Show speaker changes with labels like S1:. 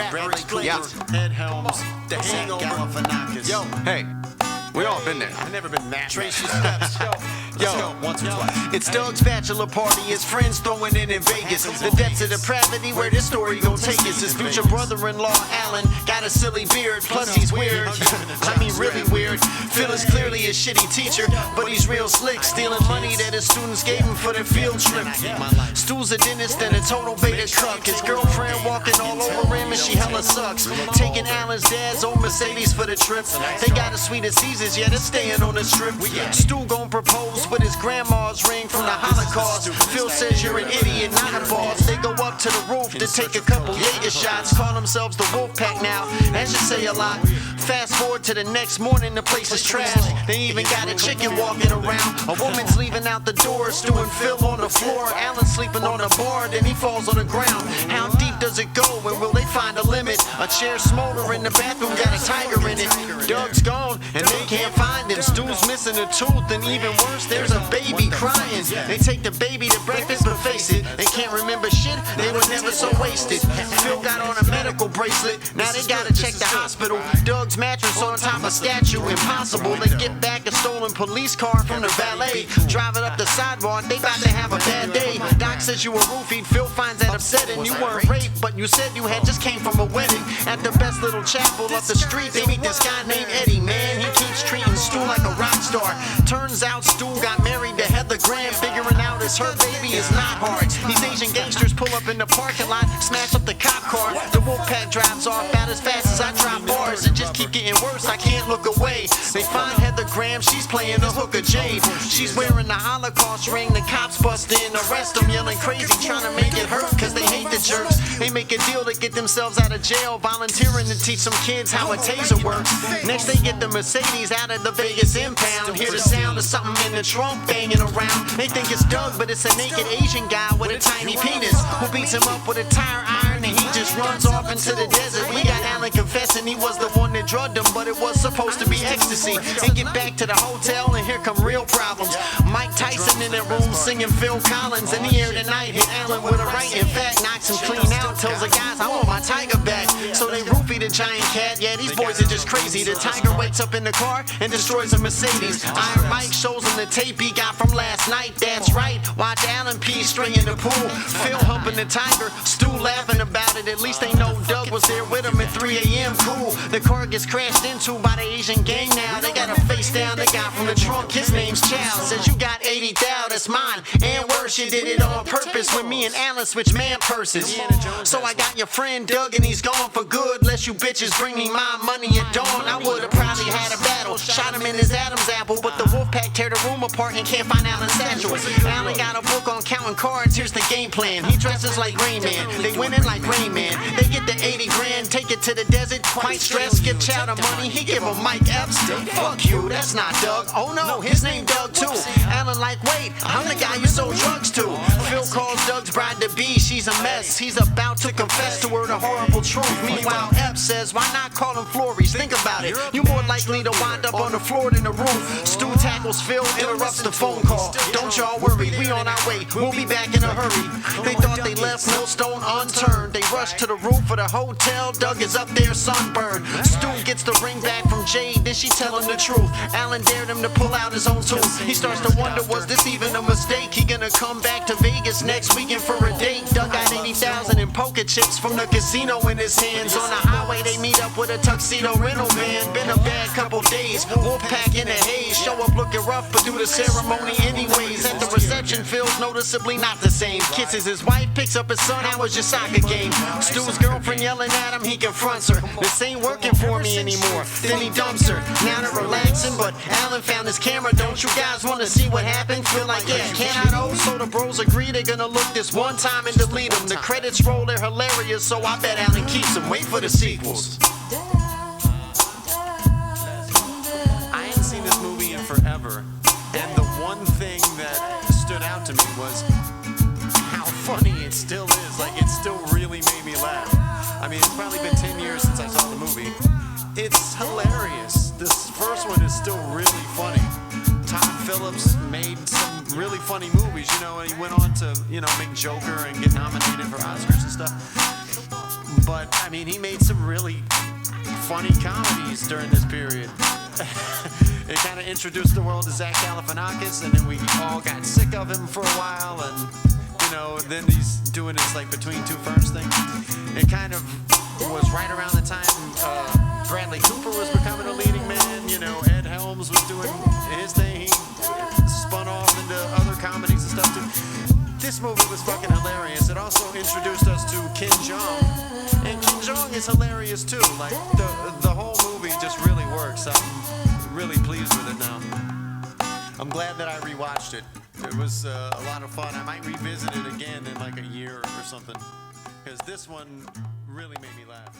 S1: Ed Helms, the Hangover.
S2: Yo, hey, we all been there.
S1: I've never been that.
S2: Tracy Steps.
S1: Yo, once or twice.
S3: It's Doug's bachelor party, his friends throwing in Vegas. The depths of depravity where this story gon' take us. His future brother-in-law, Alan, got a silly beard, plus he's weird. I mean really weird. Phil is clearly a shitty teacher, but he's real slick, stealing money that his students gave him for their field trip. Stu's a dentist and a total beta cuck. His girlfriend walking all over him and she hella sucks. Taking Alan's dad's old Mercedes for the trip. They got as sweet as Caesars, yeah, they're staying on the strip. Stu gon' propose with his grandma's ring from the Holocaust. Phil says you're an idiot, not a boss. They go up to the roof to take a couple Jaeger shots. Call themselves the Wolf Pack now, that should say a lot. Fast forward to the next morning, the place is trashed. They even got a chicken walking around. A woman's leaving out the door, Stu and Phil on the floor. Alan sleeping on the bar, then he falls on the ground. How deep does it go, and will they find a limit? A chair smolder in the bathroom, got a tiger in it. Doug's gone, and they can't find him. Stu's missing a tooth, and even worse, there's a baby crying. They take the baby to breakfast, but face it, they can't remember shit, they were never so wasted. Phil got on a medical bracelet, now they gotta check the hospital. Doug's mattress on top of statue, impossible. They get back a stolen police car from the valet. Driving up the sidewalk, they about to have a bad day. Doc says you were roofied, Phil finds that upsetting. You weren't raped, but you said you had just came from a wedding. At the best little chapel up the street, they meet this guy named Eddie. Man, he keeps treating Stu like a rock star. Turns out Stu got married to Heather Graham, figuring out it's her baby is not hard. These Asian gangsters pull up in the parking lot, smash up the cop car. The Wolfpack drives off about as fast as I drop bars. It just keep getting worse, I can't look away. They find Heather Graham, she's playing a hooker Jade. She's wearing the Holocaust ring, the cops bust in, arrest them, yelling crazy, trying to make it hurt, cause they hate the jerks. They make a deal to get themselves out of jail, volunteering to teach some kids how a taser works. Next they get the Mercedes out of the Vegas impound. Hear the sound of something in the trunk banging around. They think it's Doug, but it's a naked Asian guy with a tiny penis who beats him up with a tire iron and he just runs off into the desert. We got Alan confessing he was the one that drugged him, but it was supposed to be ecstasy. They get back to the hotel and here come real problems. Mike Tyson in the room singing Phil Collins. In the air tonight, hit Alan with a right. In fact, knocks him clean out, tells the guys I want my tiger back. So they roofie the giant cat. Yeah, these boys are just crazy. The tiger wakes up in the car and destroys a Mercedes. Iron Mike shows him the tape he got from last night. That's right, watch Alan pee straight in the pool. Phil humping the tiger, Stu laughing about it. At least they know Doug was there with him at 3 a.m. Cool. The car gets crashed into by the Asian gang now. They got a face down, the guy from the trunk, his name's Chow. Says you got 80,000, that's mine. And worse, you did it on purpose when me and Alan switched man purses. So I got your friend Doug and he's gone for good. Lest you bitches bring me my money at dawn. I would've probably had a battle, shot him in his Adam's apple. But the Wolfpack tear the room apart and can't find Alan's satchel. Alan got a book on counting cards, here's the game plan. He dresses like Rain Man, they winning like Rain Man. They get the 80 grand, take it to the desert. Quite stressed, give Chow the money, he give him Mike Epps. Fuck you, that's not Doug. Oh no, his name Doug too. Alan like, wait, I'm the guy you sold drugs to. Phil calls Doug's bride to be, she's a mess. He's about to confess to her the horrible truth. Meanwhile, Epps says, why not call him Flories? Think about it, you more likely to wind up on the floor than the roof. Stu tackles Phil, interrupts the phone call. Don't y'all worry, we on our way, we'll be back in a hurry. They thought they left no stone unturned. They rushed to the roof of the hotel, Doug is up there sunburned. Stu gets the ring back from Jade, then she tell him the truth. Alan dared him to pull out his own tooth. He starts to wonder, was this even a mistake? He gonna come back to Vegas next weekend for a date. Doug got 80,000 in poker chips from the casino in his hands. On the highway they meet up with a tuxedo rental van. Been a bad couple days, Wolfpack in the haze. Show up looking rough but do the ceremony anyways. At the reception, Phil's noticeably not the same. Kisses his wife, picks up his son, how was your soccer game? Stu's girlfriend yelling at him, he confronts her. This ain't working for me anymore. Then he dumps her, now they're relaxing. But Alan found his camera, don't you guys wanna see what happened? Feel like, yeah, can I know? So the bros agree they're gonna look this one time and delete them. The credits roll, they're hilarious, so I bet Alan keeps them. Wait for the sequels.
S1: I hadn't seen this movie in forever, and the one thing that stood out to me was how funny it still is. Like, it still really made me laugh. I mean, it's probably been 10 years since I saw the movie. It's hilarious. This first one is still really funny. Todd Phillips made some really funny movies, you know, and he went on to, you know, make Joker and get nominated for Oscars and stuff. But, I mean, he made some really funny comedies during this period. It kind of introduced the world to Zach Galifianakis, and then we all got sick of him for a while, and, you know, then he's doing this, like, Between Two Ferns thing. It kind of was right around the time Bradley Cooper was becoming a leading man. You know, Ed Helms was doing his thing. He spun off into other comedies and stuff, too. This movie was fucking hilarious. It also introduced us to Ken Jeong, and Ken Jeong is hilarious too. Like the whole movie just really works. I'm really pleased with it now. I'm glad that I rewatched it. It was a lot of fun. I might revisit it again in like a year or something, because this one really made me laugh.